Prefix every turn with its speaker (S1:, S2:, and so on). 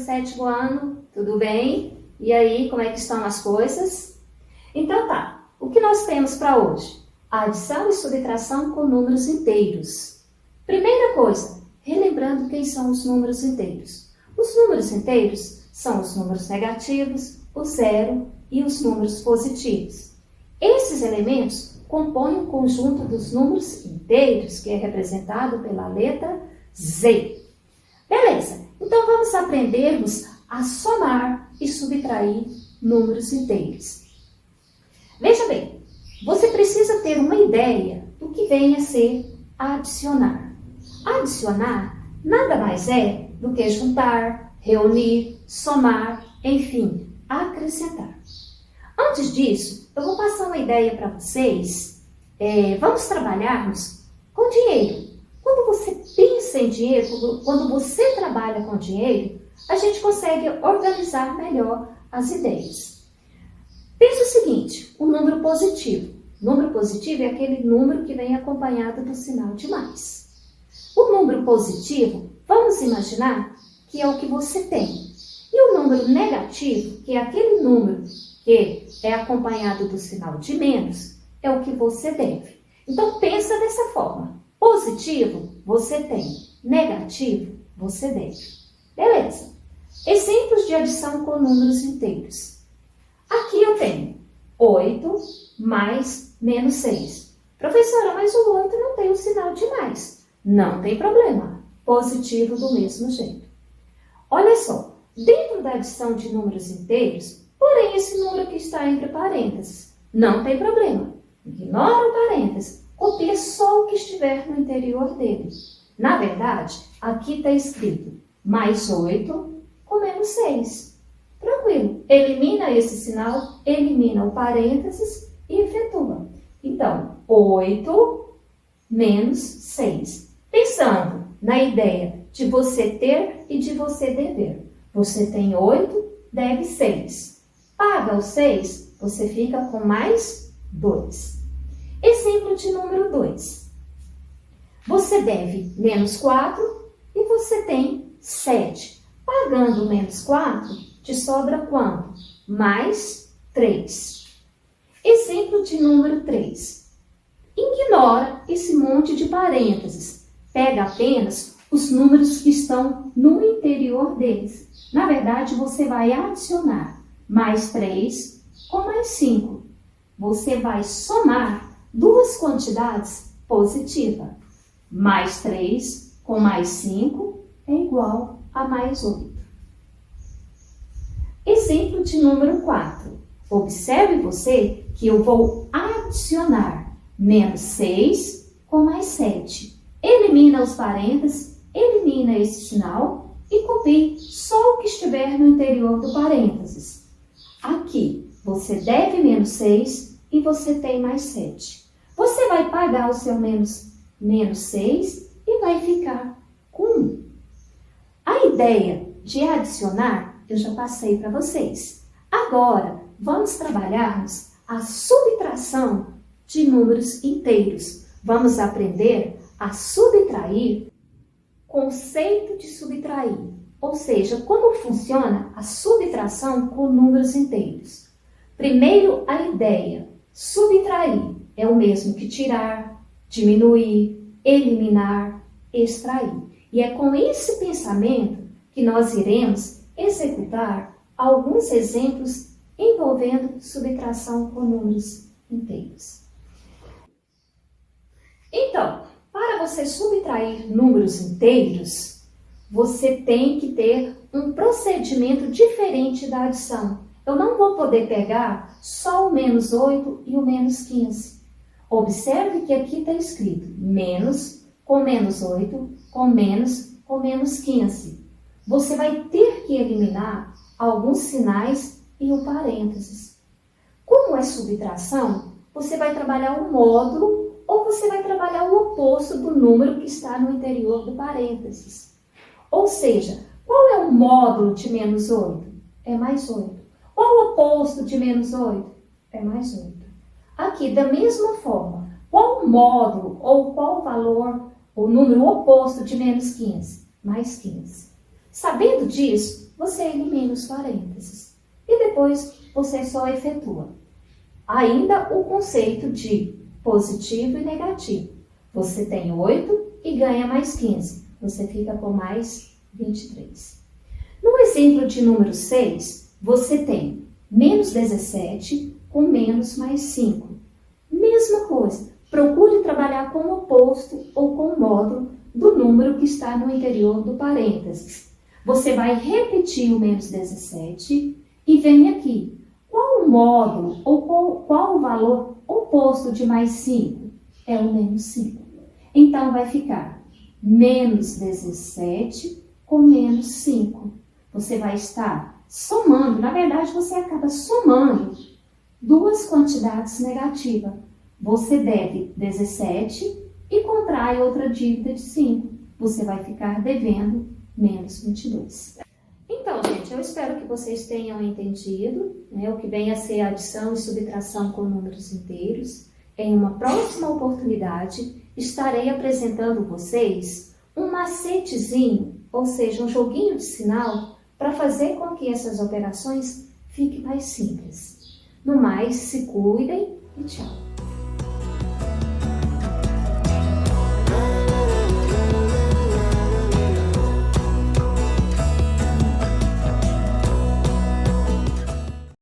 S1: 7º ano, tudo bem? E aí, como é que estão as coisas? Então tá, o que nós temos para hoje? Adição e subtração com números inteiros. Primeira coisa, relembrando quem são os números inteiros. Os números inteiros são os números negativos, o zero e os números positivos. Esses elementos compõem o conjunto dos números inteiros, que é representado pela letra Z. Beleza, então vamos aprendermos a somar e subtrair números inteiros. Veja bem, você precisa ter uma ideia do que vem a ser adicionar. Adicionar nada mais é do que juntar, reunir, somar, enfim, acrescentar. Antes disso, eu vou passar uma ideia para vocês. Vamos trabalharmos com dinheiro. Quando você pensa em dinheiro, quando você trabalha com dinheiro, a gente consegue organizar melhor as ideias. Pensa o seguinte, o número positivo. O número positivo é aquele número que vem acompanhado do sinal de mais. O número positivo, vamos imaginar que é o que você tem. E o número negativo, que é aquele número que é acompanhado do sinal de menos, é o que você deve. Então, pensa dessa forma. Positivo, você tem. Negativo, você deve. Beleza. Exemplos de adição com números inteiros. Aqui eu tenho 8 mais menos 6. Professora, mas o 8 não tem o sinal de mais. Não tem problema. Positivo do mesmo jeito. Olha só, dentro da adição de números inteiros, porém esse número que está entre parênteses, não tem problema. Ignora o parênteses, copia só o que estiver no interior dele. Na verdade, aqui está escrito mais 8 com menos 6. Tranquilo, elimina esse sinal, elimina o parênteses e efetua. Então, 8 menos 6. Pensando na ideia de você ter e de você dever. Você tem 8, deve 6. Paga o 6, você fica com mais 2. Exemplo de número 2. Você deve menos 4 e você tem 7. Pagando menos 4, te sobra quanto? Mais 3. Exemplo de número 3. Ignora esse monte de parênteses. Pega apenas os números que estão no interior deles. Na verdade, você vai adicionar mais 3 com mais 5. Você vai somar duas quantidades positivas. Mais 3 com mais 5 é igual a mais 8. Exemplo de número 4. Observe você que eu vou adicionar menos 6 com mais 7. Elimina os parênteses, elimina esse sinal e copie só o que estiver no interior do parênteses. Aqui, você deve menos 6 e você tem mais 7. Você vai pagar o seu menos 6 e vai ficar com 1. A ideia de adicionar eu já passei para vocês. Agora, vamos trabalharmos a subtração de números inteiros. Vamos aprender a subtrair conceito de subtrair, ou seja, como funciona a subtração com números inteiros. Primeiro, a ideia. Subtrair é o mesmo que tirar, diminuir, eliminar, extrair. E é com esse pensamento que nós iremos executar alguns exemplos envolvendo subtração com números inteiros. Então, para você subtrair números inteiros, você tem que ter um procedimento diferente da adição. Eu não vou poder pegar só o menos 8 e o menos 15. Observe que aqui está escrito menos com menos 8 com menos 15. Você vai ter que eliminar alguns sinais e o parênteses. Como é subtração, você vai trabalhar o módulo ou você vai trabalhar o oposto do número que está no interior do parênteses. Ou seja, qual é o módulo de menos 8? É mais 8. Qual o oposto de menos 8? É mais 8. Aqui, da mesma forma, qual o módulo ou qual o valor, o número oposto de menos 15? Mais 15. Sabendo disso, você elimina os parênteses. E depois você só efetua. Ainda o conceito de positivo e negativo. Você tem 8 e ganha mais 15. Você fica com mais 23. No exemplo de número 6, você tem menos 17 com menos mais 5. Mesma coisa, procure trabalhar com o oposto ou com o módulo do número que está no interior do parênteses. Você vai repetir o menos 17 e vem aqui. Qual o módulo ou qual o valor oposto de mais 5? É o menos 5. Então, vai ficar menos 17 com menos 5. Você vai estar somando, na verdade, você acaba somando duas quantidades negativas. Você deve 17 e contrai outra dívida de 5. Você vai ficar devendo menos 22. Então, gente, eu espero que vocês tenham entendido, o que vem a ser adição e subtração com números inteiros. Em uma próxima oportunidade, estarei apresentando vocês um macetezinho, ou seja, um joguinho de sinal, para fazer com que essas operações fiquem mais simples. No mais, se cuidem e tchau!